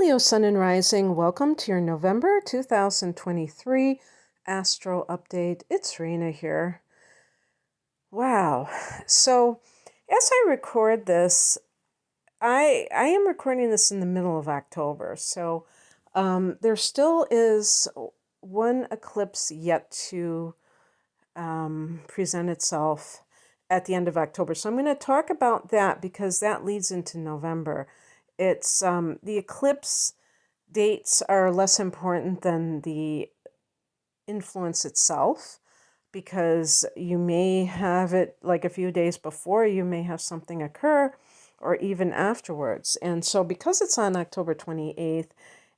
Leo Sun and Rising. Welcome to your November 2023 Astro Update. It's Rena here. Wow. So, as I record this, I am recording this in the middle of October. So, there still is one eclipse yet to present itself at the end of October. So, I'm going to talk about that because that leads into November. It's the eclipse dates are less important than the influence itself, because you may have it like a few days before, you may have something occur, or even afterwards. And so because it's on October 28th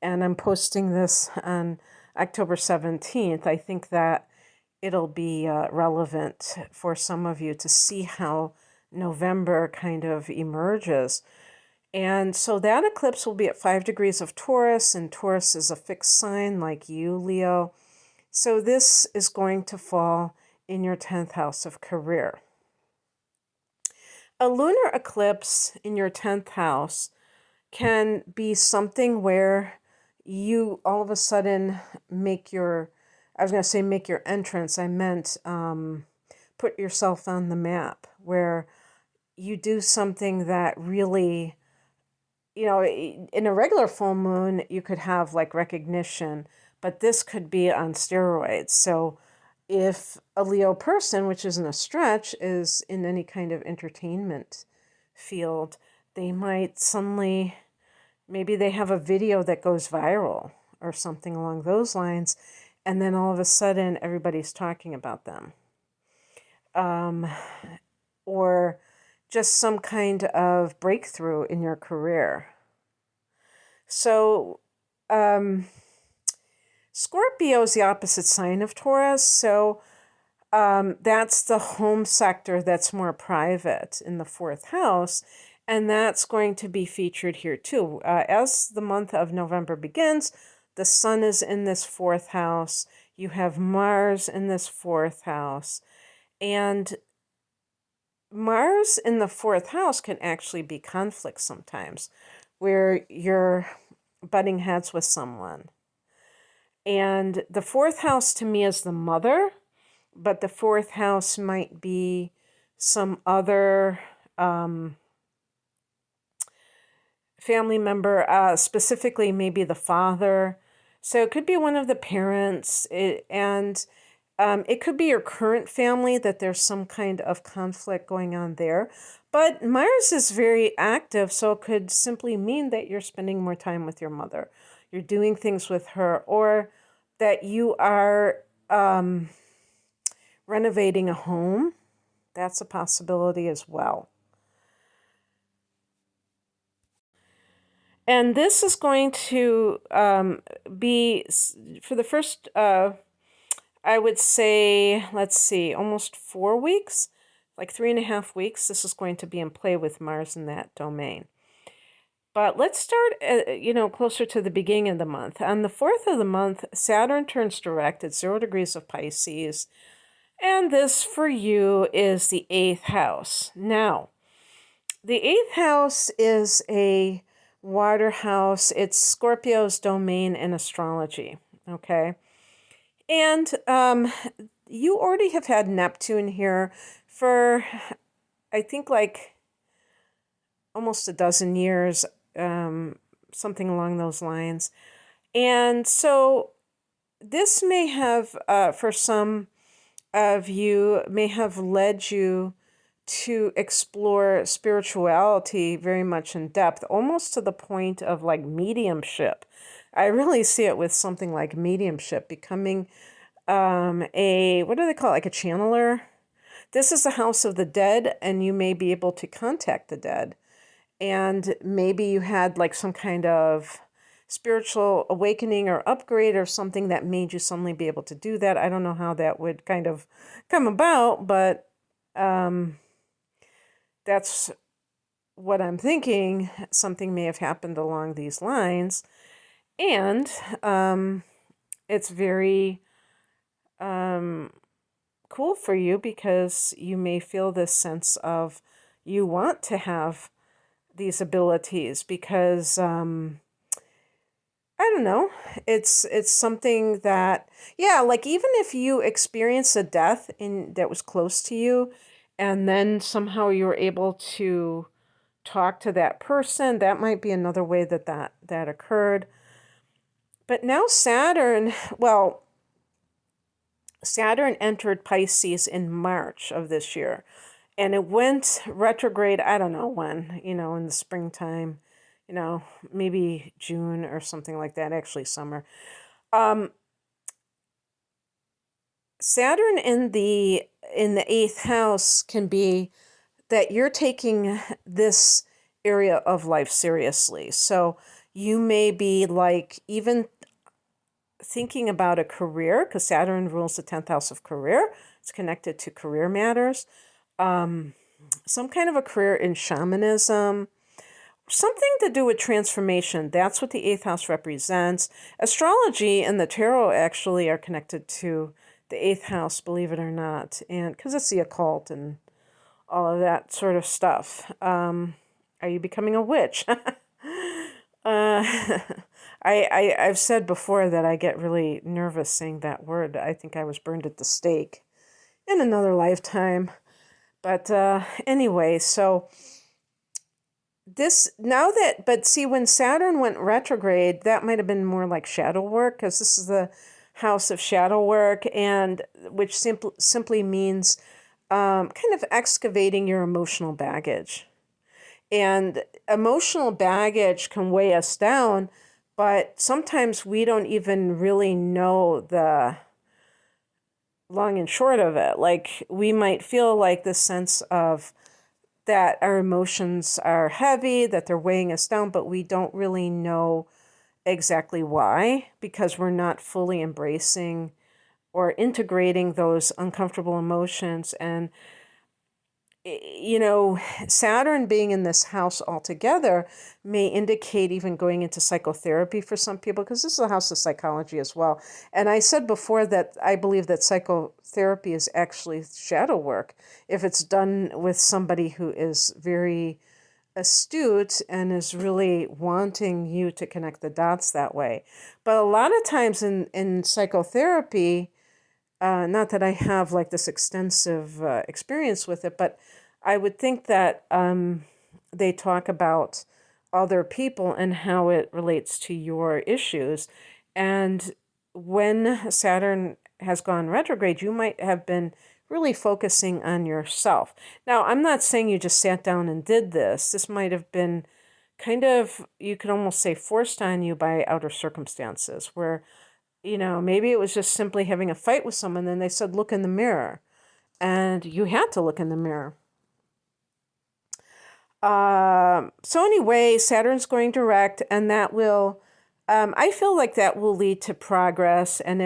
and I'm posting this on October 17th, I think that it'll be relevant for some of you to see how November kind of emerges. And so that eclipse will be at 5 degrees of Taurus, and Taurus is a fixed sign like you, Leo. So this is going to fall in your 10th house of career. A lunar eclipse in your 10th house can be something where you all of a sudden make your, I was going to say make your entrance, I meant put yourself on the map, where you do something that really, you know, in a regular full moon, you could have like recognition, but this could be on steroids. So if a Leo person, which isn't a stretch, is in any kind of entertainment field, they might suddenly, maybe they have a video that goes viral or something along those lines, and then all of a sudden everybody's talking about them. Or just some kind of breakthrough in your career. So, Scorpio is the opposite sign of Taurus. So, that's the home sector that's more private in the 4th house. And that's going to be featured here too. As the month of November begins, the sun is in this 4th house. You have Mars in this 4th house. And Mars in the 4th house can actually be conflict sometimes, where you're butting heads with someone. And the 4th house to me is the mother, but the 4th house might be some other family member, specifically maybe the father. So it could be one of the parents, and it could be your current family, that there's some kind of conflict going on there. But Mars is very active, so it could simply mean that you're spending more time with your mother. You're doing things with her, or that you are renovating a home. That's a possibility as well. And this is going to be, for the first I would say, let's see, almost 4 weeks, like 3.5 weeks. This is going to be in play with Mars in that domain. But let's start, closer to the beginning of the month. On the 4th of the month, Saturn turns direct at 0 degrees of Pisces. And this for you is the 8th house. Now, the 8th house is a water house. It's Scorpio's domain in astrology, okay? And you already have had Neptune here for, I think, like almost a dozen years, something along those lines. And so this may have, for some of you, may have led you to explore spirituality very much in depth, almost to the point of like mediumship. I really see it with something like mediumship, becoming what do they call it? Like a channeler. This is the house of the dead, and you may be able to contact the dead. And maybe you had like some kind of spiritual awakening or upgrade or something that made you suddenly be able to do that. I don't know how that would kind of come about, but that's what I'm thinking. Something may have happened along these lines. And it's very cool for you, because you may feel this sense of you want to have these abilities, because I don't know. It's something that, yeah, like even if you experience a death in that was close to you, and then somehow you were able to talk to that person, that might be another way that that occurred. But now Saturn, well, Saturn entered Pisces in March of this year, and it went retrograde, I don't know when, in the springtime, maybe June or something like that, actually summer. Um, Saturn in the eighth house can be that you're taking this area of life seriously. So you may be like even thinking about a career, because Saturn rules the 10th house of career. It's connected to career matters. Some kind of a career in shamanism, something to do with transformation. That's what the eighth house represents. Astrology and the tarot actually are connected to the eighth house, believe it or not, and because it's the occult and all of that sort of stuff. Are you becoming a witch? I've said before that I get really nervous saying that word. I think I was burned at the stake in another lifetime. But anyway, so but see, when Saturn went retrograde, that might have been more like shadow work, because this is the house of shadow work, and which simply means kind of excavating your emotional baggage. And emotional baggage can weigh us down, but sometimes we don't even really know the long and short of it. Like we might feel like this sense of that our emotions are heavy, that they're weighing us down, but we don't really know exactly why, because we're not fully embracing or integrating those uncomfortable emotions. And Saturn being in this house altogether may indicate even going into psychotherapy for some people, because this is a house of psychology as well. And I said before that I believe that psychotherapy is actually shadow work if it's done with somebody who is very astute and is really wanting you to connect the dots that way. But a lot of times in psychotherapy, not that I have like this extensive experience with it, but I would think that they talk about other people and how it relates to your issues. And when Saturn has gone retrograde, you might have been really focusing on yourself. Now, I'm not saying you just sat down and did this. This might have been kind of, you could almost say, forced on you by outer circumstances where maybe it was just simply having a fight with someone. Then they said, look in the mirror. And you had to look in the mirror. So anyway, Saturn's going direct, and that will, I feel like that will lead to progress. And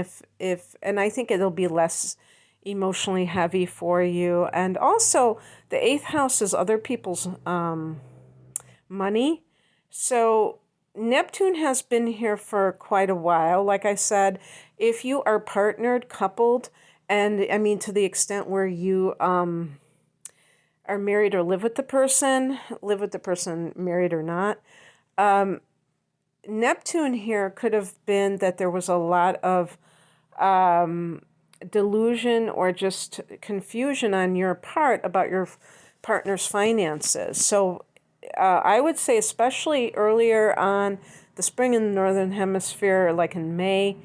and I think it'll be less emotionally heavy for you. And also the eighth house is other people's money. So Neptune has been here for quite a while. Like I said, if you are partnered, coupled, and I mean to the extent where you are married or live with the person, married or not, Neptune here could have been that there was a lot of delusion or just confusion on your part about your partner's finances. So I would say, especially earlier on the spring in the Northern Hemisphere, like in May,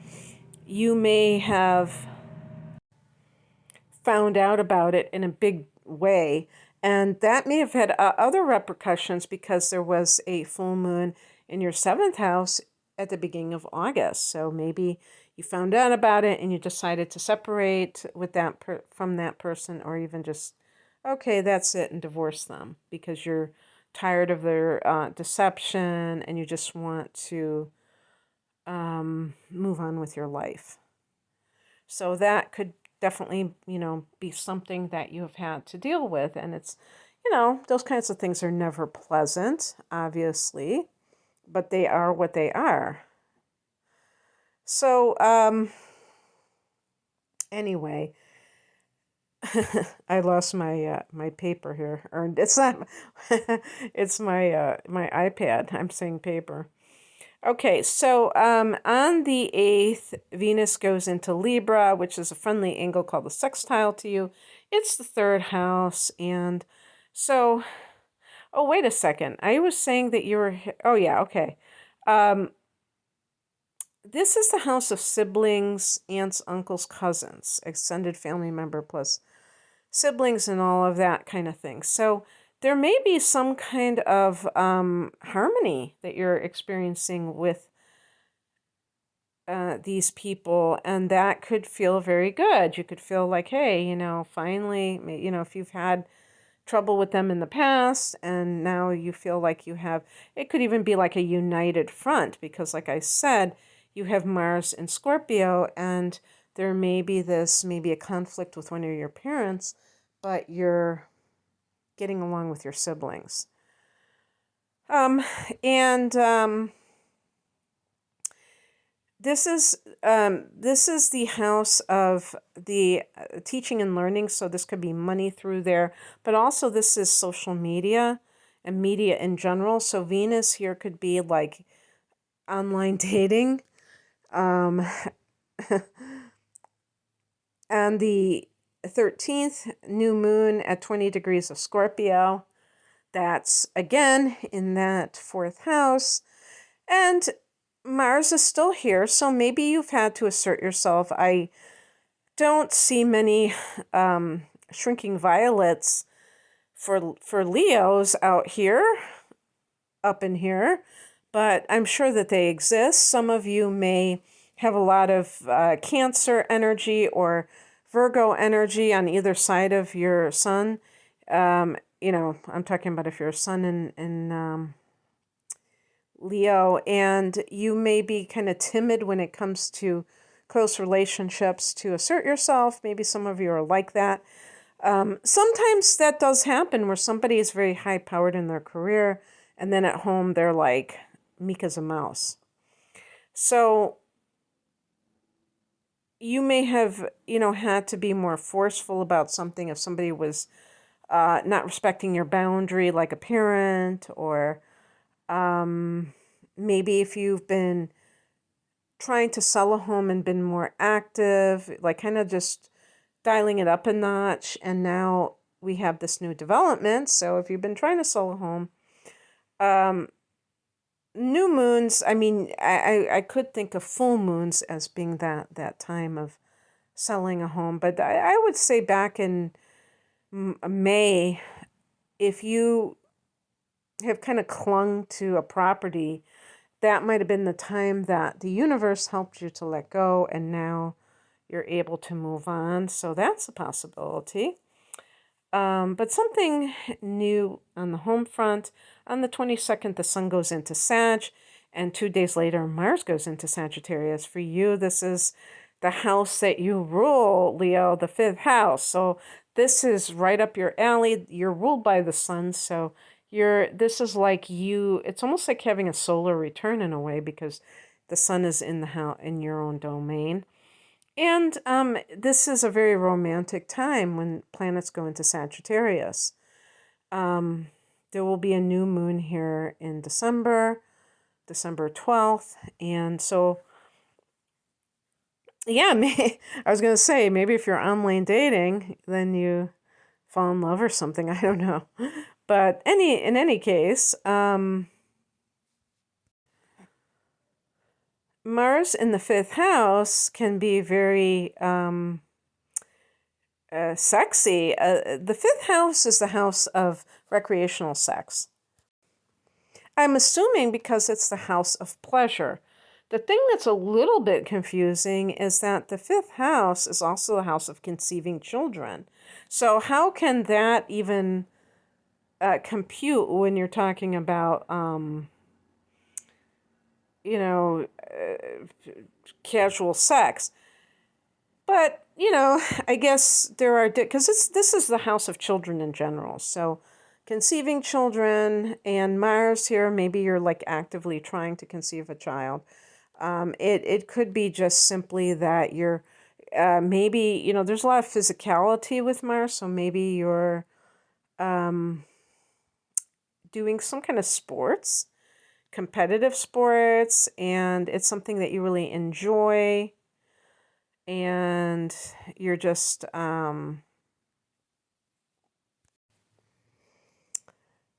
you may have found out about it in a big way. And that may have had other repercussions because there was a full moon in your seventh house at the beginning of August. So maybe you found out about it and you decided to separate with from that person, or even just, okay, that's it, and divorce them because you're tired of their deception and you just want to move on with your life. So that could definitely, be something that you have had to deal with. And it's, those kinds of things are never pleasant, obviously, but they are what they are. So, anyway, I lost my paper here. Or it's not, it's my my iPad. I'm saying paper. Okay, so on the 8th, Venus goes into Libra, which is a friendly angle called the sextile to you. It's the third house. And so, oh, wait a second. I was saying that you were, oh, yeah, okay. This is the house of siblings, aunts, uncles, cousins, extended family member plus siblings and all of that kind of thing. So there may be some kind of harmony that you're experiencing with these people, and that could feel very good. You could feel like, hey, finally, if you've had trouble with them in the past and now you feel like you have, it could even be like a united front because, like I said, you have Mars in Scorpio, and there may be maybe a conflict with one of your parents, but you're getting along with your siblings. And this is the house of the teaching and learning, so this could be money through there, but also this is social media and media in general. So Venus here could be like online dating. And the 13th, new moon at 20 degrees of Scorpio. That's again in that fourth house. And Mars is still here, so maybe you've had to assert yourself. I don't see many shrinking violets for Leos out here, up in here, but I'm sure that they exist. Some of you may have a lot of Cancer energy or Virgo energy on either side of your sun. I'm talking about if you're a sun in Leo, and you may be kind of timid when it comes to close relationships to assert yourself. Maybe some of you are like that. Sometimes that does happen where somebody is very high powered in their career, and then at home they're like meek as a mouse. So you may have, had to be more forceful about something if somebody was not respecting your boundary, like a parent, or maybe if you've been trying to sell a home and been more active, like kind of just dialing it up a notch, and now we have this new development. So if you've been trying to sell a home, new moons, I mean, I could think of full moons as being that time of selling a home, but I would say back in May, if you have kind of clung to a property, that might have been the time that the universe helped you to let go, and now you're able to move on. So that's a possibility. But something new on the home front. On the 22nd, the sun goes into Sag, and 2 days later, Mars goes into Sagittarius. For you, this is the house that you rule, Leo, the 5th house. So this is right up your alley. You're ruled by the sun, so this is like it's almost like having a solar return in a way, because the sun is in the house, in your own domain. And this is a very romantic time when planets go into Sagittarius. There will be a new moon here in December 12th. And so, yeah, I was going to say, maybe if you're online dating, then you fall in love or something. I don't know. But in any case, Mars in the 5th house can be very sexy. The 5th house is the house of recreational sex. I'm assuming because it's the house of pleasure. The thing that's a little bit confusing is that the 5th house is also the house of conceiving children. So how can that even compute when you're talking about, casual sex? But, I guess there are, because this is the house of children in general. So conceiving children, and Mars here, maybe you're like actively trying to conceive a child. It could be just simply that you're, maybe, there's a lot of physicality with Mars. So maybe you're doing some kind of sports. competitive sports, and it's something that you really enjoy, and you're just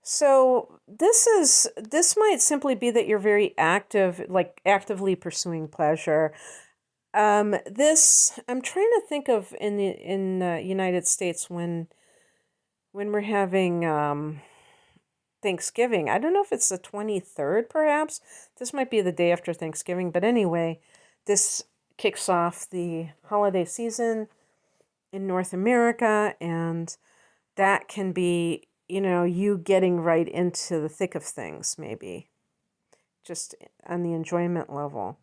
so this might simply be that you're very active, like actively pursuing pleasure. This I'm trying to think of in the United States when we're having Thanksgiving. I don't know if it's the 23rd, perhaps. This might be the day after Thanksgiving, but anyway, this kicks off the holiday season in North America, and that can be, you getting right into the thick of things, maybe, just on the enjoyment level.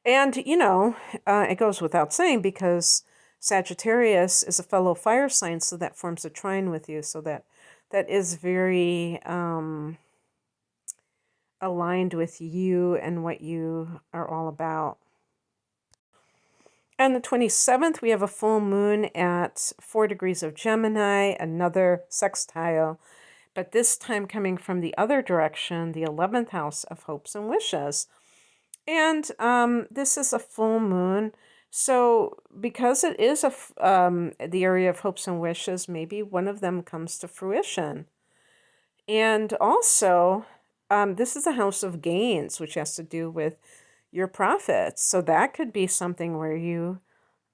And, it goes without saying because Sagittarius is a fellow fire sign, so that forms a trine with you, so that is very aligned with you and what you are all about. On the 27th, we have a full moon at 4 degrees of Gemini, another sextile, but this time coming from the other direction, the 11th house of hopes and wishes. And this is a full moon. So because it is the area of hopes and wishes, maybe one of them comes to fruition. And also, this is a house of gains, which has to do with your profits. So that could be something where you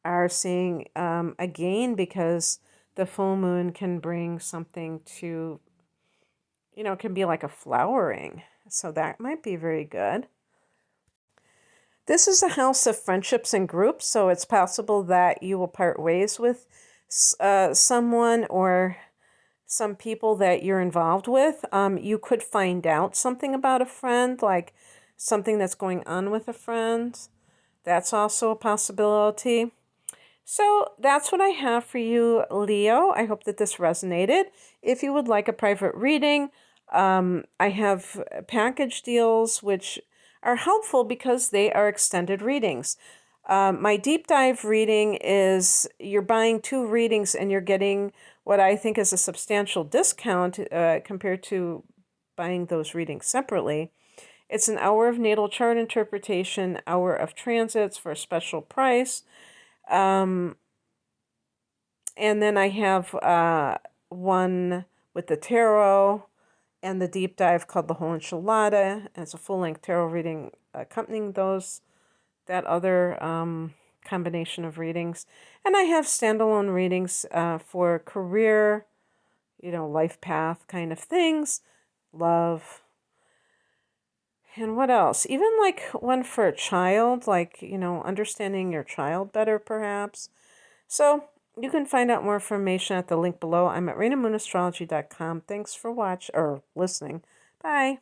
are seeing a gain because the full moon can bring something to, it can be like a flowering. So that might be very good. This is a house of friendships and groups, so it's possible that you will part ways with someone or some people that you're involved with. You could find out something about a friend, like something that's going on with a friend. That's also a possibility. So that's what I have for you, Leo. I hope that this resonated. If you would like a private reading, I have package deals which are helpful because they are extended readings. My deep dive reading is you're buying 2 readings and you're getting what I think is a substantial discount compared to buying those readings separately. It's an hour of natal chart interpretation, hour of transits for a special price. And then I have one with the tarot and the deep dive called The Whole Enchilada. And it's a full-length tarot reading accompanying that other combination of readings. And I have standalone readings for career, life path kind of things, love. And what else? Even like one for a child, like, understanding your child better, perhaps. So you can find out more information at the link below. I'm at RenaMoonAstrology.com. Thanks for listening. Bye.